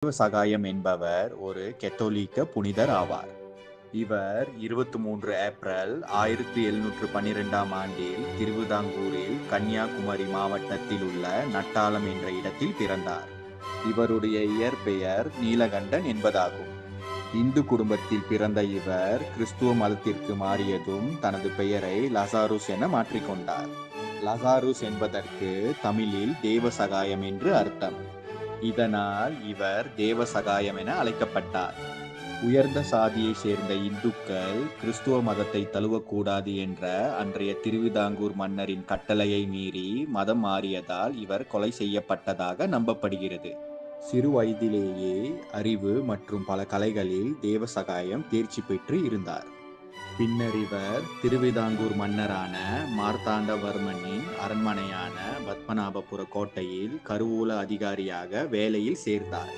தேவசகாயம் என்பவர் ஒரு கத்தோலிக்க புனிதர் ஆவார். இவர் 23 ஏப்ரல் 1712 ஆண்டில் திருவிதாங்கூரில் கன்னியாகுமரி மாவட்டத்தில் உள்ள நட்டாலம் என்ற இடத்தில் பிறந்தார். இவருடைய இயற்பெயர் நீலகண்டன் என்பதாகும். இந்து குடும்பத்தில் பிறந்த இவர் கிறிஸ்துவ மதத்திற்கு மாறியதும் தனது பெயரை லசாருஸ் என மாற்றிக்கொண்டார். லசாருஸ் என்பதற்கு தமிழில் தேவசகாயம் என்று அர்த்தம். இதனால் இவர் தேவசகாயம் என அழைக்கப்பட்டார். உயர்ந்த சாதியை சேர்ந்த இந்துக்கள் கிறிஸ்துவ மதத்தை தழுவக்கூடாது என்ற அன்றைய திருவிதாங்கூர் மன்னரின் கட்டளையை மீறி மதம் மாறியதால் இவர் கொலை செய்யப்பட்டதாக நம்பப்படுகிறது. சிறு வயதிலேயே அறிவு மற்றும் பல கலைகளில் தேவசகாயம் தேர்ச்சி பெற்று இருந்தார். பின்னர் இவர் திருவிதாங்கூர் மன்னரான மார்த்தாண்டவர்மனின் அரண்மனையான பத்மநாபபுர கோட்டையில் கருவூல அதிகாரியாக வேலையில் சேர்ந்தார்.